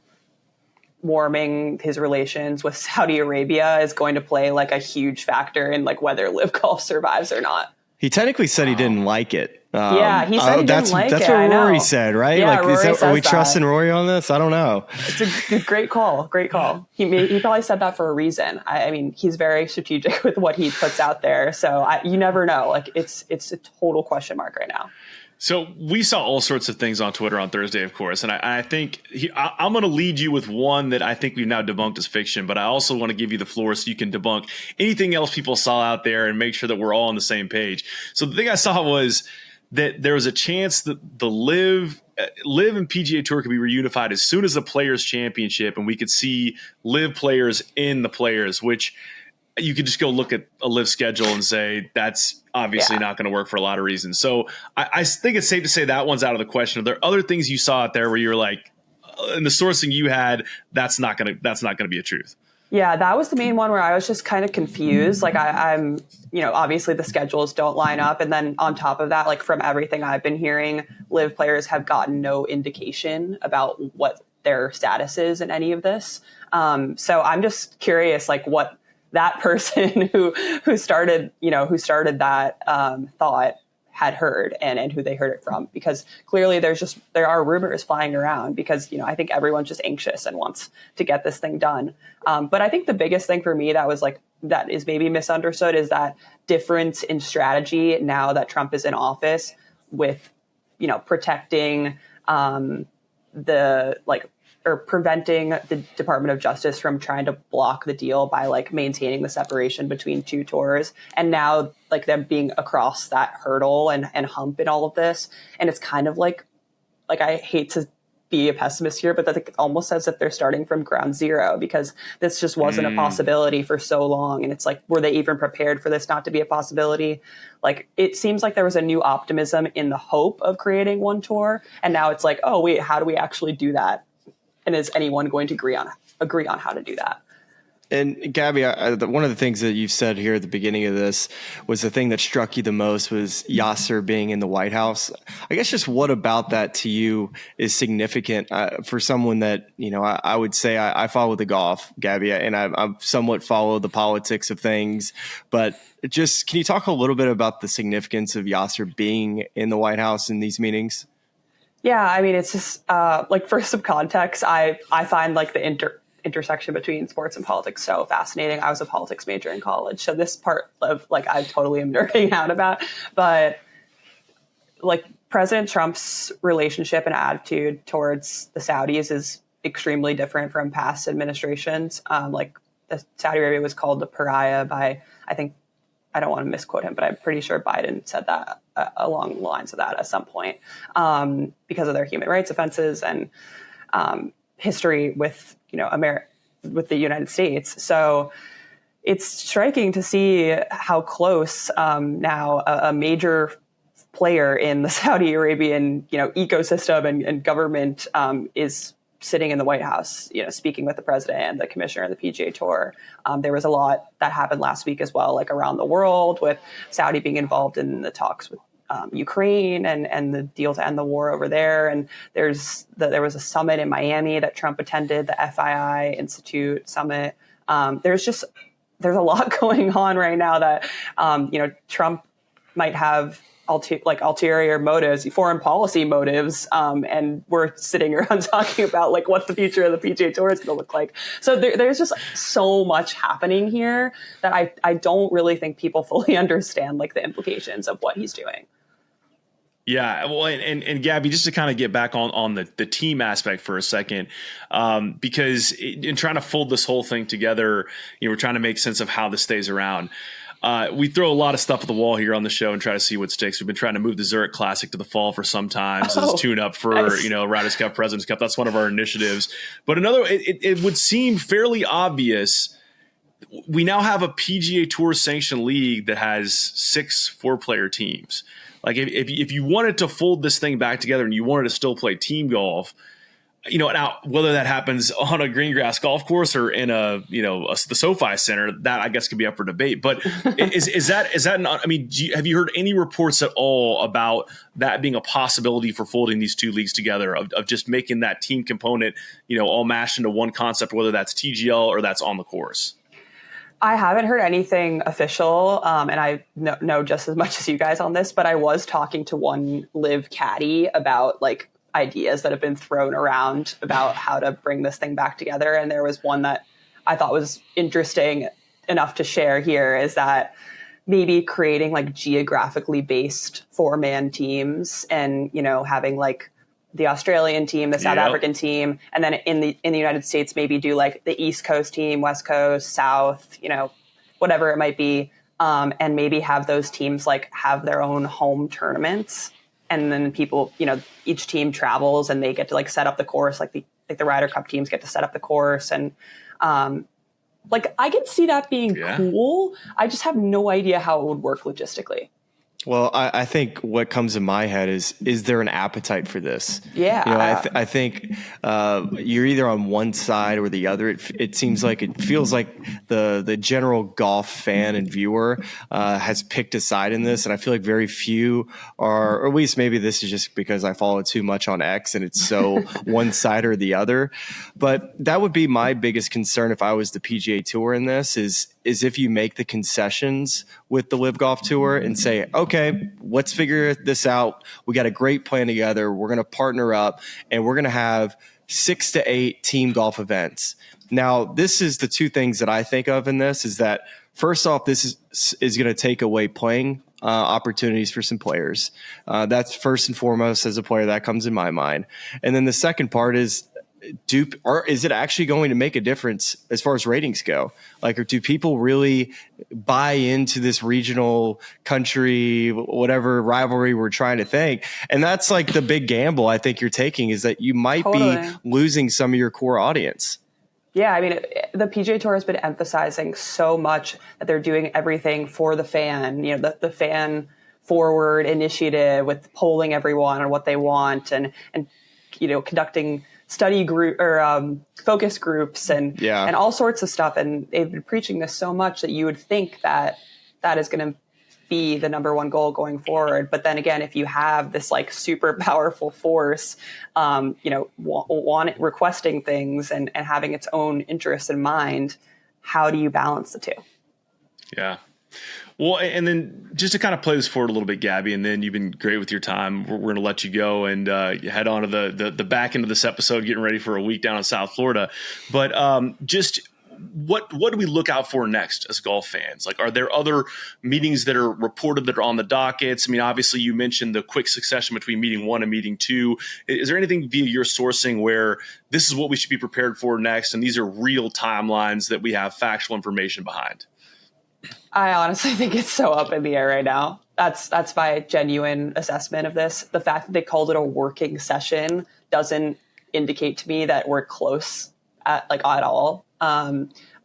warming his relations with Saudi Arabia is going to play like a huge factor in like whether LIV Golf survives or not. He technically said he didn't like it. Yeah, he said he that's didn't like that's it. what I know. Rory said, right? Yeah, Like, Rory are we says that. trusting Rory on this? I don't know. It's a great call. Great call. He probably said that for a reason. I mean, he's very strategic with what he puts out there. So you never know. Like, it's a total question mark right now. So we saw all sorts of things on Twitter on Thursday, of course, and I think I'm going to lead you with one that I think we've now debunked as fiction, but I also want to give you the floor so you can debunk anything else people saw out there and make sure that we're all on the same page. So the thing I saw was that there was a chance that the LIV and PGA Tour could be reunified as soon as the Players Championship, and we could see LIV players in the Players, which you could just go look at a LIV schedule and say that's obviously not going to work for a lot of reasons. So I think it's safe to say that one's out of the question. Are there other things you saw out there where you're like, in the sourcing you had, that's not going to be a truth? Yeah, that was the main one where I was just kind of confused. Like I'm, obviously the schedules don't line up. And then on top of that, like from everything I've been hearing, LIV players have gotten no indication about what their status is in any of this. So I'm just curious, like what that person who started that thought had heard and who they heard it from, because clearly there are rumors flying around because, I think everyone's just anxious and wants to get this thing done. But I think the biggest thing for me that is maybe misunderstood is that difference in strategy now that Trump is in office with, protecting or preventing the Department of Justice from trying to block the deal by maintaining the separation between two tours. And now them being across that hurdle and hump in all of this. And it's kind of like I hate to be a pessimist here, but that it's almost as if they're starting from ground zero because this just wasn't a possibility for so long. And it's were they even prepared for this not to be a possibility? It seems like there was a new optimism in the hope of creating one tour. And now it's oh wait, how do we actually do that? And is anyone going to agree on how to do that? And Gabby, one of the things that you've said here at the beginning of this was the thing that struck you the most was Yasser being in the White House. I guess just what about that to you is significant for someone that, I would say I follow the golf, Gabby, and I somewhat follow the politics of things. But just can you talk a little bit about the significance of Yasser being in the White House in these meetings? Yeah, I mean, it's just for some context, I find the intersection between sports and politics so fascinating. I was a politics major in college, so this part of I totally am nerding out about. But President Trump's relationship and attitude towards the Saudis is extremely different from past administrations. The Saudi Arabia was called the pariah by, I don't want to misquote him, but I'm pretty sure Biden said that along the lines of that at some point because of their human rights offenses and history with, with the United States. So it's striking to see how close now a major player in the Saudi Arabian, ecosystem and government is sitting in the White House, speaking with the president and the commissioner of the PGA Tour. There was a lot that happened last week as well, around the world with Saudi being involved in the talks with Ukraine and the deal to end the war over there. And there was a summit in Miami that Trump attended, the FII Institute Summit. There's a lot going on right now that, Trump might have ulterior motives, foreign policy motives, and we're sitting around talking about what the future of the PGA Tour is going to look like. So there's just so much happening here that I don't really think people fully understand the implications of what he's doing. Yeah, well, and Gabby, just to kind of get back on the team aspect for a second, because in trying to fold this whole thing together, we're trying to make sense of how this stays around. We throw a lot of stuff at the wall here on the show and try to see what sticks. We've been trying to move the Zurich Classic to the fall for some time as a tune-up for nice. Riders Cup, Presidents Cup. That's one of our initiatives. But it would seem fairly obvious. We now have a PGA Tour sanctioned league that has 6 4-player teams. If you wanted to fold this thing back together and you wanted to still play team golf, now whether that happens on a green grass golf course or in the SoFi Center, that I guess could be up for debate. But is that not? I mean, have you heard any reports at all about that being a possibility for folding these two leagues together of just making that team component, all mashed into one concept, whether that's TGL or that's on the course? I haven't heard anything official, and I know just as much as you guys on this, but I was talking to one LIV caddy about like ideas that have been thrown around about how to bring this thing back together. And there was one that I thought was interesting enough to share here, is that maybe creating like geographically based 4-man teams, and, you know, having like the Australian team, the South African team, and then in the United States, maybe do like the East Coast team, West Coast, South, you know, whatever it might be. And maybe have those teams like have their own home tournaments. And then people, you know, each team travels and they get to like set up the course, like the Ryder Cup teams get to set up the course. And like I can see that being cool. I just have no idea how it would work logistically. Well, I think what comes in my head is there an appetite for this? Yeah. You know, I think you're either on one side or the other. It seems like, it feels like the general golf fan and viewer has picked a side in this. And I feel like very few are, or at least maybe this is just because I follow too much on X and it's so one side or the other. But that would be my biggest concern if I was the PGA Tour in this, is if you make the concessions with the LIV Golf Tour and say, okay, let's figure this out. We got a great plan together. We're going to partner up and we're going to have 6 to 8 team golf events. Now, this is the two things that I think of in this, is that first off, this is going to take away playing opportunities for some players. That's first and foremost, as a player, that comes in my mind. And then the second part is, is it actually going to make a difference as far as ratings go? Like, or do people really buy into this regional country, whatever rivalry we're trying to think? And that's like the big gamble I think you're taking, is that you might be losing some of your core audience. Yeah, I mean, the PGA Tour has been emphasizing so much that they're doing everything for the fan, you know, the fan forward initiative with polling everyone on what they want and you know, conducting study group or focus groups and all sorts of stuff. And they've been preaching this so much that you would think that that is going to be the number one goal going forward. But then again, if you have this like super powerful force, you know, requesting things and having its own interests in mind, how do you balance the two? Yeah. Well, and then just to kind of play this forward a little bit, Gabby, and then you've been great with your time. We're going to let you go and head on to the back end of this episode, getting ready for a week down in South Florida. But just what do we look out for next as golf fans? Like, are there other meetings that are reported that are on the dockets? I mean, obviously you mentioned the quick succession between meeting 1 and meeting 2. Is there anything via your sourcing where this is what we should be prepared for next, and these are real timelines that we have factual information behind? I honestly think it's so up in the air right now. That's my genuine assessment of this. The fact that they called it a working session doesn't indicate to me that we're close at all.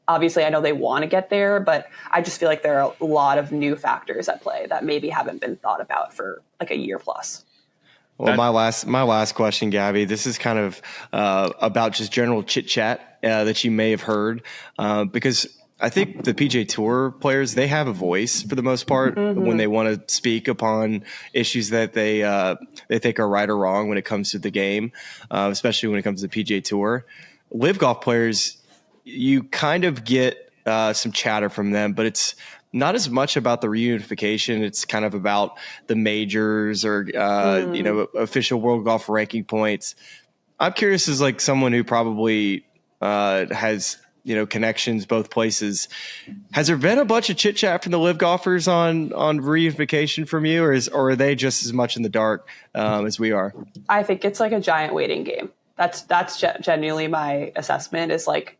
Obviously, I know they want to get there, but I just feel like there are a lot of new factors at play that maybe haven't been thought about for like a year plus. Well, my last question, Gabby, this is kind of about just general chit chat that you may have heard, because I think the PGA Tour players, they have a voice for the most part when they want to speak upon issues that they think are right or wrong when it comes to the game, especially when it comes to the PGA Tour. LIV Golf players, you kind of get some chatter from them, but it's not as much about the reunification. It's kind of about the majors or you know, official World Golf ranking points. I'm curious, as like someone who probably has, you know, connections both places, has there been a bunch of chit chat from the LIV golfers on reunification from you, or are they just as much in the dark as we are? I think it's like a giant waiting game. That's genuinely my assessment, is like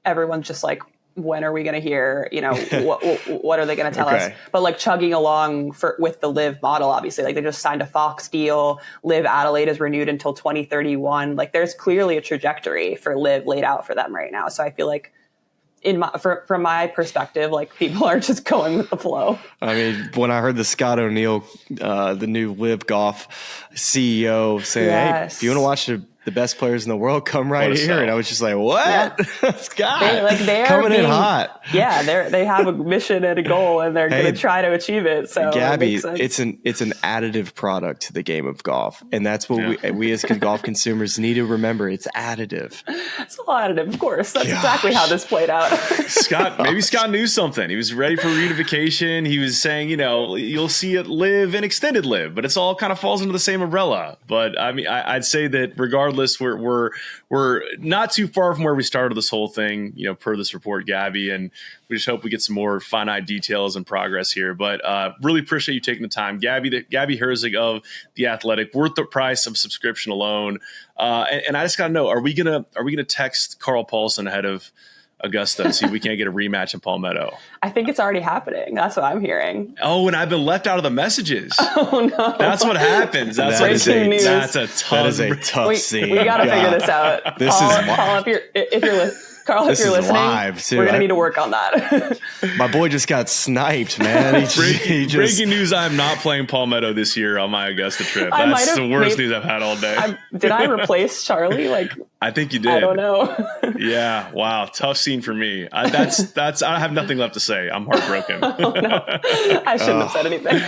everyone's just like, when are we going to hear, you know, what are they going to tell us? But like chugging along with the LIV model, obviously, like they just signed a Fox deal. LIV Adelaide is renewed until 2031. Like there's clearly a trajectory for LIV laid out for them right now. So I feel like from my perspective, like people are just going with the flow. I mean, when I heard the Scott O'Neill, the new LIV Golf CEO, say, "Hey, if you want to watch the best players in the world come right here. sell. And I was just like, what? They are coming in being- hot. Yeah, they have a mission and a goal, and they're going to try to achieve it. So Gabby, it makes sense. it's an additive product to the game of golf, and that's what we as golf consumers need to remember. It's additive. It's all additive, of course. That's exactly how this played out. Maybe Scott knew something. He was ready for reunification. He was saying, you'll see it live and extended live, but it's all kind of falls into the same umbrella. But I mean, I'd say that regardless, we're not too far from where we started this whole thing, per this report, Gabby, and we just hope we get some more finite details and progress here. But really appreciate you taking the time, Gabby Herzig of The Athletic, worth the price of subscription alone. And I just got to know, are we gonna text Carl Paulson ahead of Augusta and see if we can't get a rematch in Palmetto? I think it's already happening. That's what I'm hearing. Oh, and I've been left out of the messages. Oh no, that's what happens. That's That is a tough scene. We got to figure this out. Paul, Carl, if you're listening, live, we're going to need to work on that. My boy just got sniped, man. Breaking news, I'm not playing Palmetto this year on my Augusta trip. That's the worst news I've had all day. Did I replace Charlie? I think you did. I don't know. Yeah. Wow. Tough scene for me. I have nothing left to say. I'm heartbroken. Oh, no. I shouldn't have said anything.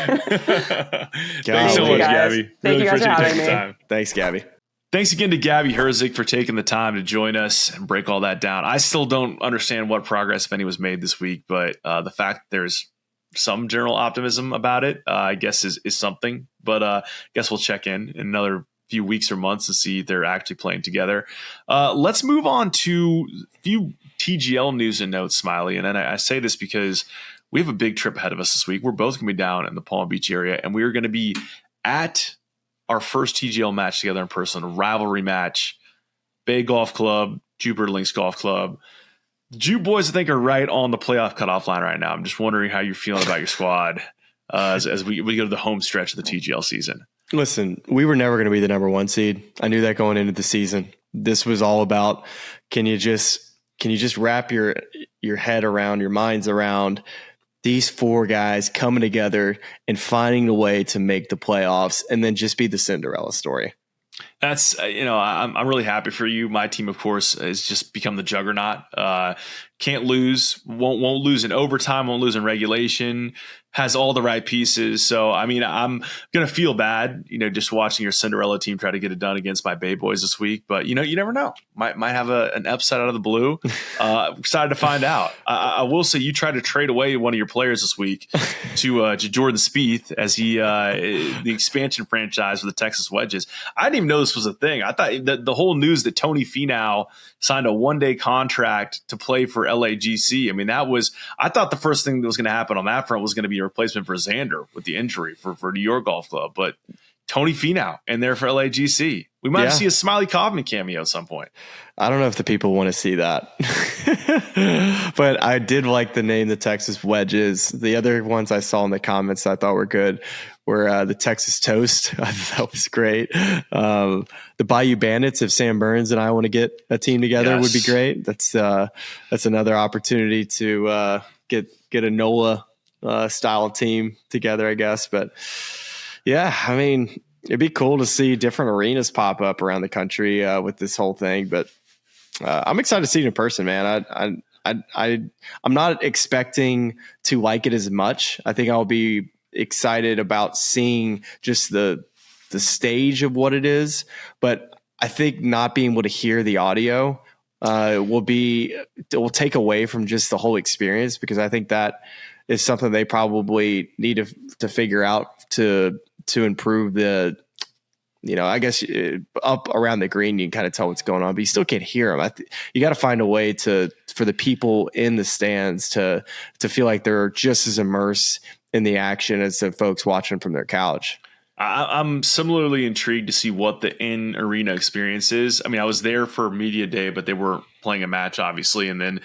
Thanks so much, Gabby. Thank you guys for having me. Time. Thanks, Gabby. Thanks again to Gabby Herzig for taking the time to join us and break all that down. I still don't understand what progress, if any, was made this week, but the fact that there's some general optimism about it, I guess, is something. But I guess we'll check in another few weeks or months to see if they're actually playing together. Let's move on to a few TGL news and notes, Smylie. And then I say this because we have a big trip ahead of us this week. We're both going to be down in the Palm Beach area, and we are going to be at our first TGL match together in person, a rivalry match. Bay Golf Club, Jupiter Links Golf Club. The Jew boys, I think, are right on the playoff cutoff line right now. I'm just wondering how you're feeling about your squad as we go to the home stretch of the TGL season. Listen, we were never going to be the number one seed. I knew that going into the season. This was all about, can you just wrap your head around, your minds around these four guys coming together and finding a way to make the playoffs and then just be the Cinderella story. That's, I'm really happy for you. My team, of course, has just become the juggernaut. Can't lose, won't lose in overtime, won't lose in regulation, has all the right pieces. So, I mean, I'm going to feel bad, just watching your Cinderella team try to get it done against my Bay Boys this week. But, you never know. Might have an upset out of the blue. Excited to find out. I will say you tried to trade away one of your players this week to Jordan Spieth as the expansion franchise for the Texas Wedges. I didn't even know this was a thing. I thought that the whole news that Tony Finau signed a one-day contract to play for LAGC. I mean, I thought the first thing that was going to happen on that front was going to be a replacement for Xander with the injury for New York Golf Club. But Tony Finau in there for LAGC. We might see a Smylie Kaufman cameo at some point. I don't know if the people want to see that. But I did like the name, the Texas Wedges. The other ones I saw in the comments I thought were good were the Texas Toast. I thought that was great. The Bayou Bandits, if Sam Burns and I want to get a team together, would be great. That's another opportunity to get a NOLA style team together, I guess. But yeah, I mean, it'd be cool to see different arenas pop up around the country with this whole thing. But I'm excited to see it in person, man. I'm not expecting to like it as much. I think I'll be excited about seeing just the stage of what it is. But I think not being able to hear the audio will take away from just the whole experience, because I think that is something they probably need to figure out to improve the, I guess up around the green, you can kind of tell what's going on, but you still can't hear them. You got to find a way for the people in the stands to feel like they're just as immersed in the action as the folks watching from their couch. I'm similarly intrigued to see what the in-arena experience is. I mean, I was there for media day, but they were playing a match, obviously, and then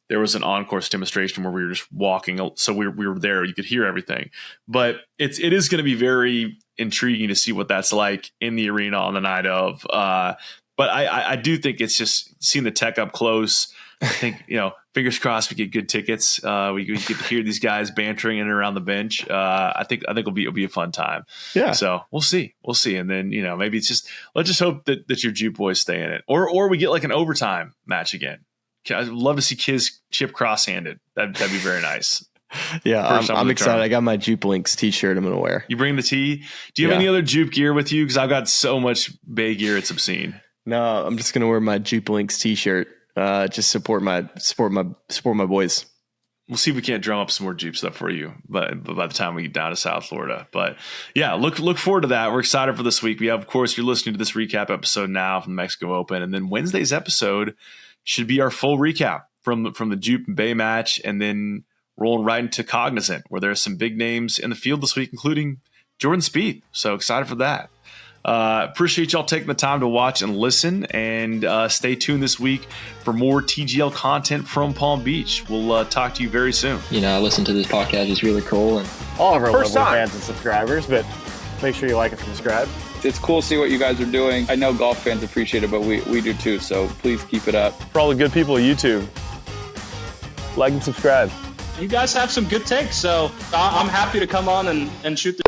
there was an on-course demonstration where we were just walking. So we were there. You could hear everything. But it is going to be very intriguing to see what that's like in the arena on the night of. But I do think it's just seeing the tech up close. I think, fingers crossed we get good tickets. We get to hear these guys bantering in and around the bench. I think it'll be a fun time. Yeah. So we'll see. And then, maybe let's just hope that your Jupe boys stay in it, or we get like an overtime match again. I'd love to see Chip cross-handed. That'd be very nice. Yeah, I'm excited. I got my Jupe Links t-shirt I'm going to wear. You bring the tee? Do you have any other Jupe gear with you? Because I've got so much Bay gear, it's obscene. No, I'm just going to wear my Jupe Links t-shirt. Just support my boys. We'll see if we can't drum up some more Jupe stuff for you, but by the time we get down to South Florida. But yeah, look forward to that. We're excited for this week. We have, of course, you're listening to this recap episode now from the Mexico Open, and then Wednesday's episode should be our full recap from the Jupe and Bay match, and then rolling right into Cognizant, where there's some big names in the field this week, including Jordan Spieth. So excited for that. Appreciate y'all taking the time to watch and listen, and stay tuned this week for more TGL content from Palm Beach. We'll talk to you very soon. I listen to this podcast. It's really cool. And all of our lovely fans and subscribers, but make sure you like and subscribe. It's cool to see what you guys are doing. I know golf fans appreciate it, but we do too, so please keep it up. For all the good people of YouTube, like and subscribe. You guys have some good takes, so I'm happy to come on and shoot the